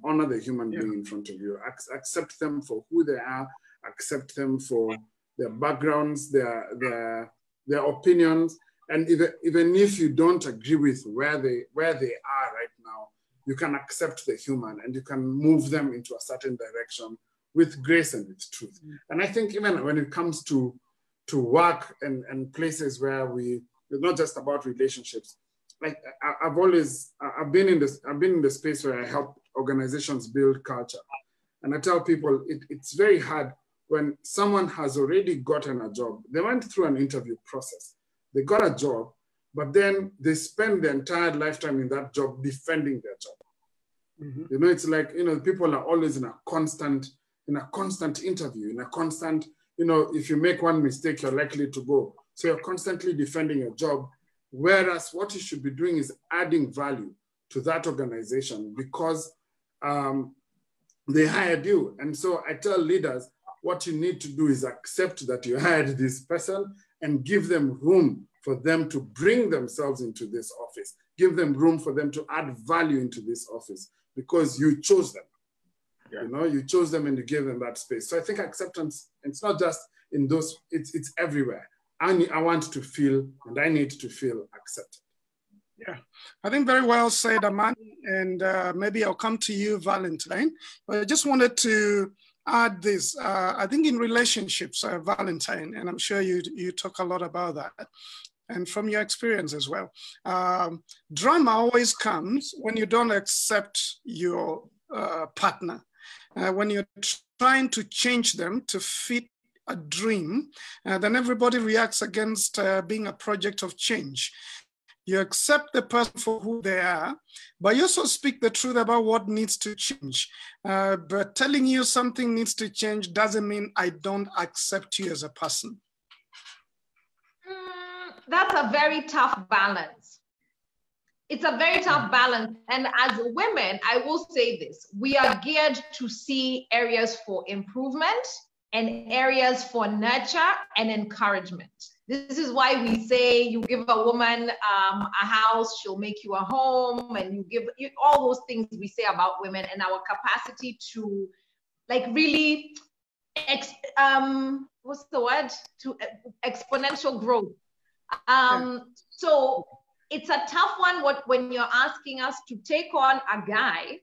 Honor the human being in front of you. Accept them for who they are. Accept them for their backgrounds, their opinions, and even if you don't agree with where they are right now, you can accept the human and you can move them into a certain direction with grace and with truth. And I think even when it comes to work and places where it's not just about relationships. Like I've been in the space where I help organizations build culture. And I tell people it's very hard when someone has already gotten a job. They went through an interview process. They got a job, but then they spend their entire lifetime in that job defending their job. Mm-hmm. It's like, people are always in a constant interview, in a constant, if you make one mistake, you're likely to go. So you're constantly defending your job, whereas what you should be doing is adding value to that organization because they hired you. And so I tell leaders, what you need to do is accept that you hired this person and give them room for them to bring themselves into this office. Give them room for them to add value into this office because you chose them. Yeah. You chose them and you gave them that space. So I think acceptance, it's not just in those, it's everywhere. I want to feel, and I need to feel accepted. Yeah, I think very well said, Amani, and maybe I'll come to you, Valentine. But I just wanted to add this. I think in relationships, Valentine, and I'm sure you talk a lot about that. and from your experience as well. Drama always comes when you don't accept your partner, when you're trying to change them to fit a dream, then everybody reacts against being a project of change. You accept the person for who they are, but you also speak the truth about what needs to change. But telling you something needs to change doesn't mean I don't accept you as a person. That's a very tough balance. It's a very tough balance. And as women, I will say this, we are geared to see areas for improvement and areas for nurture and encouragement. This is why we say you give a woman a house, she'll make you a home, and you give all those things we say about women and our capacity to like really, what's the word? To exponential growth. So it's a tough one when you're asking us to take on a guy,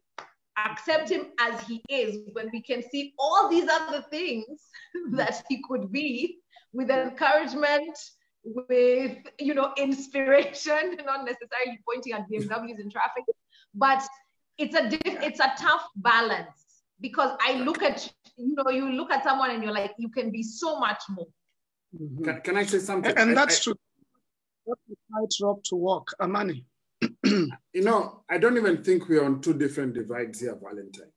accept him as he is, when we can see all these other things that he could be, with encouragement, with, you know, inspiration, not necessarily pointing at BMWs in traffic, but it's a tough balance, because I look at, you know, you look at someone and you're like, you can be so much more. Can I say something? And that's true. What's the tightrope to walk, Amani? You know, I don't even think we're on two different divides here, Valentine.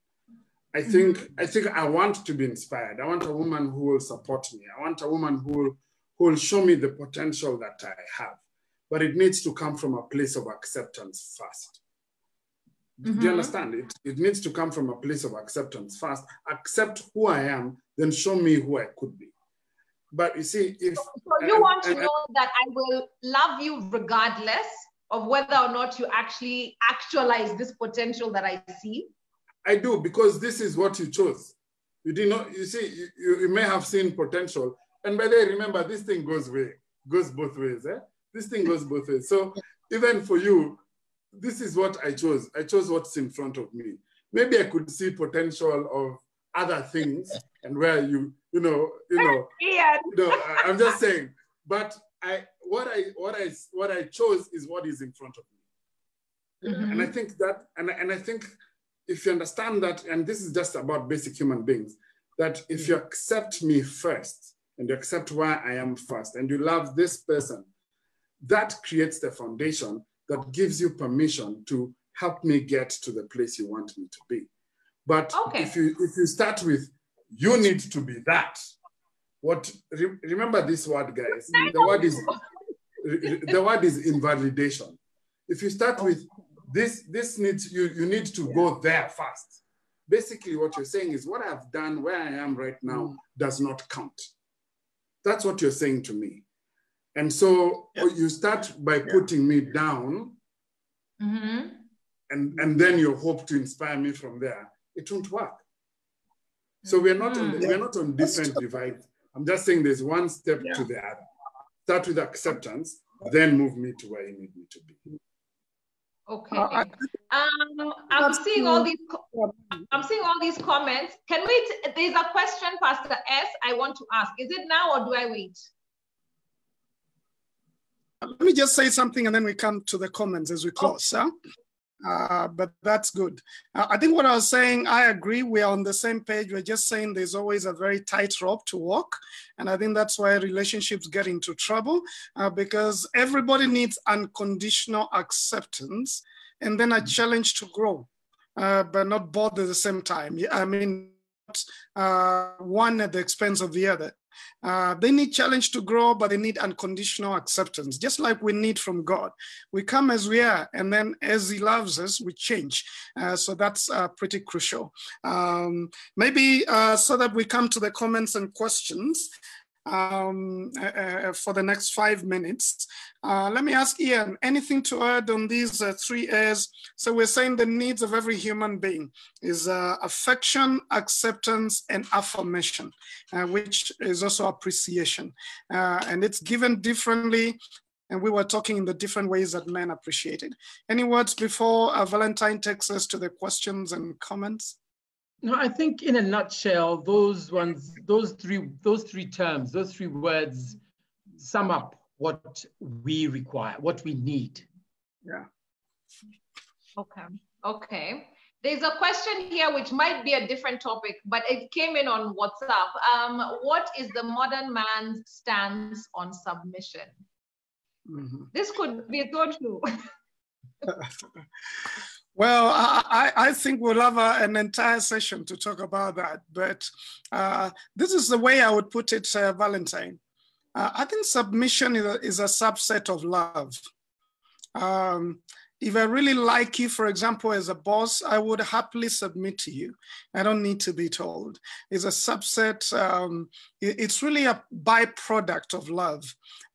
I think I want to be inspired. I want a woman who will support me. I want a woman who will show me the potential that I have. But it needs to come from a place of acceptance first. Do you understand? It needs to come from a place of acceptance first. Accept who I am, then show me who I could be. But you see, if... So you want to know that I will love you regardless of whether or not you actually actualize this potential that I see? I do, because this is what you chose. You did not, you see, you may have seen potential. And by the way, remember, this thing goes both ways. This thing goes both ways. So even for you, this is what I chose. I chose what's in front of me. Maybe I could see potential of other things, and where you know, I'm just saying. But what I chose is what is in front of me. And I think that, and I think, if you understand that, and this is just about basic human beings, that if you accept me first, and you accept where I am first, and you love this person, that creates the foundation that gives you permission to help me get to the place you want me to be. But if you start with, you need to be that, remember this word, guys, the word is invalidation. If you start with, this needs, you need to go there first. Basically, what you're saying is, what I've done, where I am right now, does not count. That's what you're saying to me. And so you start by putting me down, and then you hope to inspire me from there. It won't work. So we're not on different divides. I'm just saying there's one step to the other. Start with acceptance, then move me to where you need me to be. Okay. I'm seeing all these comments. Can we? There's a question, Pastor S. I want to ask. Is it now or do I wait? Let me just say something, and then we come to the comments as we close. But that's good. I think what I was saying, I agree. We are on the same page. We're just saying there's always a very tight rope to walk. And I think that's why relationships get into trouble, because everybody needs unconditional acceptance and then a challenge to grow, but not both at the same time. I mean, one at the expense of the other. They need challenge to grow, but they need unconditional acceptance, just like we need from God. We come as we are, and then as He loves us, we change. So that's pretty crucial. Maybe so that we come to the comments and questions for the next 5 minutes. Let me ask Ian, anything to add on these 3 A's? So we're saying the needs of every human being is affection, acceptance, and affirmation, which is also appreciation. And it's given differently, and we were talking in the different ways that men appreciate it. Any words before Valentine takes us to the questions and comments? No, I think in a nutshell, those three terms, those 3 words sum up what we require, what we need. Yeah. Okay. There's a question here which might be a different topic, but it came in on WhatsApp. What is the modern man's stance on submission? Mm-hmm. This could be so true. Well, I think we'll have an entire session to talk about that, but this is the way I would put it, Valentine. I think submission is a subset of love. If I really like you, for example, as a boss, I would happily submit to you. I don't need to be told. It's a subset. It's really a byproduct of love.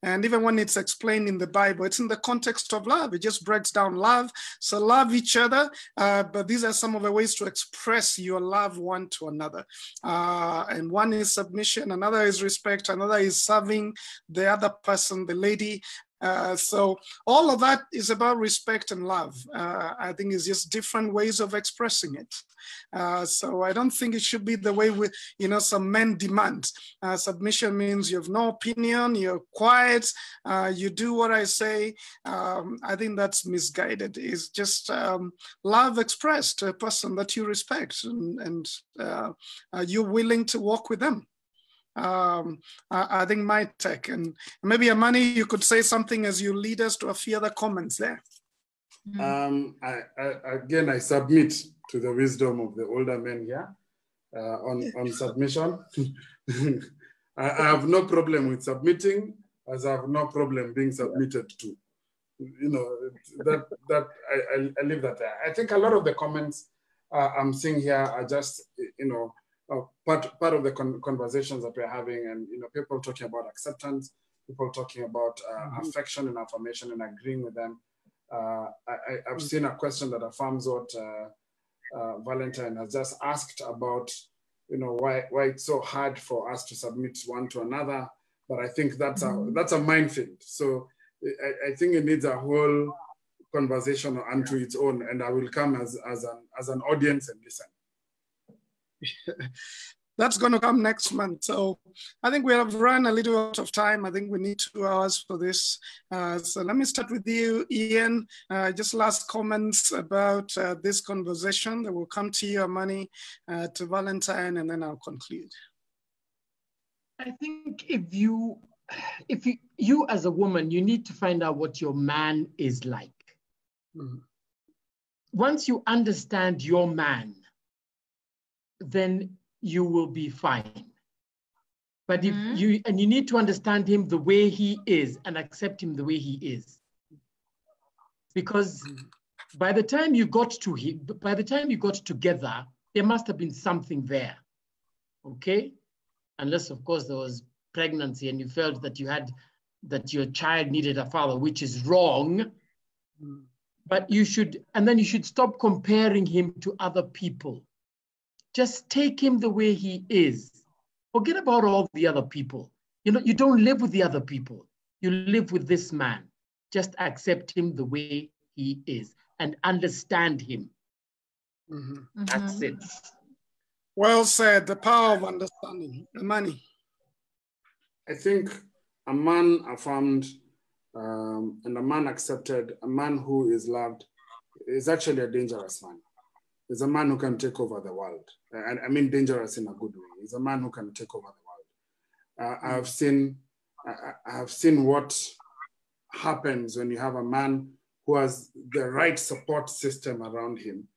And even when it's explained in the Bible, it's in the context of love. It just breaks down love. So love each other. But these are some of the ways to express your love one to another. And one is submission, another is respect, another is serving the other person, the lady. So all of that is about respect and love. I think it's just different ways of expressing it. So I don't think it should be the way some men demand. Submission means you have no opinion, you're quiet, you do what I say. I think that's misguided. It's just love expressed to a person that you respect and you're willing to walk with them. I think my take, and maybe Amani, you could say something as you lead us to a few other comments there. I submit to the wisdom of the older men here on submission. I have no problem with submitting, as I have no problem being submitted to. I leave that there. I think a lot of the comments I'm seeing here are just, part of the conversations that we're having, and people talking about acceptance, people talking about affection and affirmation, and agreeing with them. I've seen a question that affirms what Valentine has just asked about, why it's so hard for us to submit one to another. But I think that's a minefield. So I think it needs a whole conversation unto its own, and I will come as an audience and listen. That's going to come next month. So I think we have run a little out of time. I think we need 2 hours for this. So let me start with you, Ian. Just last comments about this conversation. Then we'll come to you, Amani, to Valentine, and then I'll conclude. I think if you as a woman, you need to find out what your man is like. Mm-hmm. Once you understand your man, then you will be fine. But if you need to understand him the way he is and accept him the way he is. Because by the time you got together, there must have been something there. Okay? Unless, of course, there was pregnancy and you felt that your child needed a father, which is wrong. But you should stop comparing him to other people. Just take him the way he is. Forget about all the other people. You don't live with the other people. You live with this man. Just accept him the way he is and understand him. Mm-hmm. That's it. Well said. The power of understanding. Amani. I think a man affirmed and a man accepted, a man who is loved, is actually a dangerous man. He's a man who can take over the world. And I mean dangerous in a good way. He's a man who can take over the world. I have seen what happens when you have a man who has the right support system around him,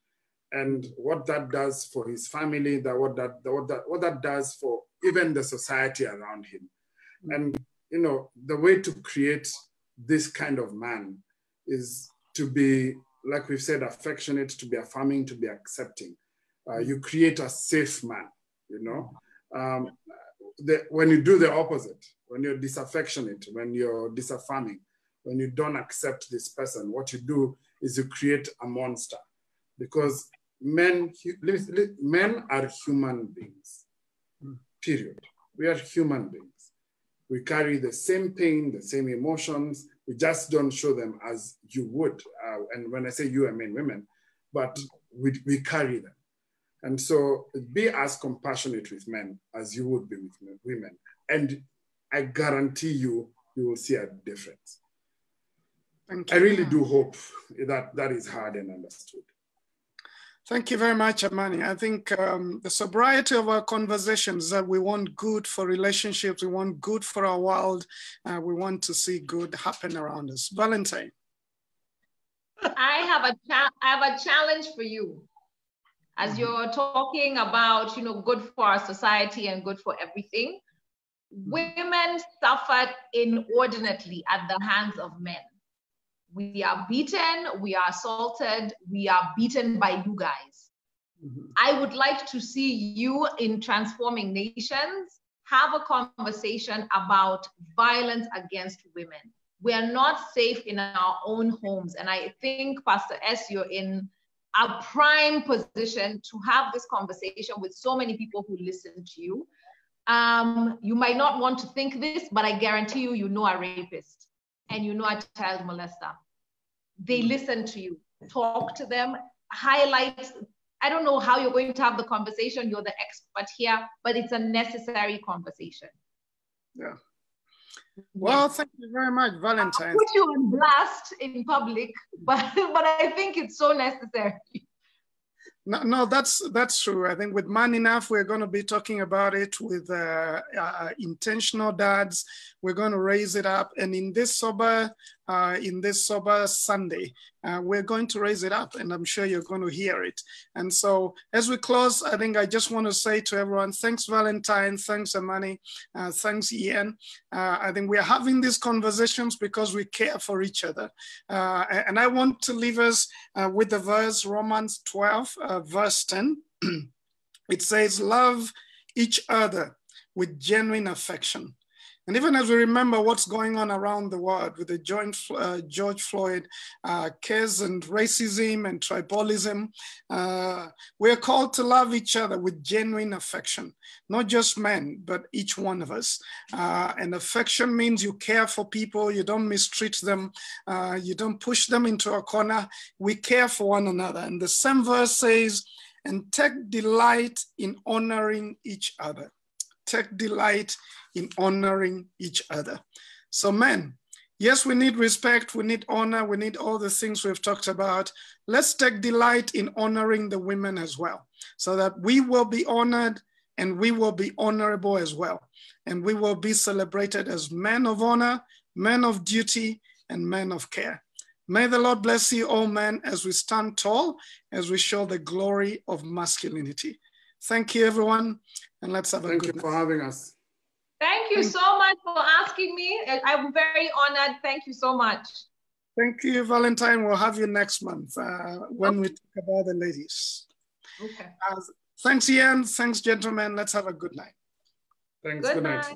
and what that does for his family, what that does for even the society around him. And the way to create this kind of man is to be, like we've said, affectionate, to be affirming, to be accepting. You create a safe man, when you do the opposite, when you're disaffectionate, when you're disaffirming, when you don't accept this person, what you do is you create a monster. Because men are human beings, period. We are human beings. We carry the same pain, the same emotions. We just don't show them as you would. And when I say you, I mean women, but we carry them. And so be as compassionate with men as you would be with women. And I guarantee you you will see a difference. Thank you. I really do hope that that is heard and understood. Thank you very much, Amani. I think the sobriety of our conversations, that we want good for relationships, we want good for our world, we want to see good happen around us. Valentine. I have a challenge for you. As you're talking about, good for our society and good for everything, women suffered inordinately at the hands of men. We are beaten, we are assaulted, we are beaten by you guys. I would like to see you in Transforming Nations have a conversation about violence against women. We are not safe in our own homes. And I think, Pastor S, you're in a prime position to have this conversation with so many people who listen to you. You might not want to think this, but I guarantee you, you know a rapist and you know a child molester. They listen to you, talk to them, highlight. I don't know how you're going to have the conversation. You're the expert here, but it's a necessary conversation. Yeah. Well, thank you very much, Valentine. I'll put you on blast in public, but I think it's so necessary. No, that's true. I think with Man Enough, we're going to be talking about it with intentional dads. We're going to raise it up, and in this sober Sunday, we're going to raise it up, and I'm sure you're going to hear it. And so, as we close, I think I just want to say to everyone, thanks, Valentine, thanks, Amani, thanks, Ian. I think we are having these conversations because we care for each other, and I want to leave us with the verse Romans 12. Verse 10, it says, love each other with genuine affection. And even as we remember what's going on around the world with the George Floyd case and racism and tribalism, we're called to love each other with genuine affection, not just men, but each one of us. And affection means you care for people, you don't mistreat them, you don't push them into a corner. We care for one another. And the same verse says, and take delight in honoring each other. Take delight in honoring each other. So men, yes, we need respect, we need honor, we need all the things we've talked about. Let's take delight in honoring the women as well, so that we will be honored and we will be honorable as well. And we will be celebrated as men of honor, men of duty, and men of care. May the Lord bless you all men as we stand tall, as we show the glory of masculinity. Thank you, everyone, and let's have a good night. Thank you for having us. Thank you so much for asking me. I'm very honored. Thank you so much. Thank you, Valentine. We'll have you next month when we talk about the ladies. Okay. Thanks, Ian. Thanks, gentlemen. Let's have a good night. Thanks. Good night.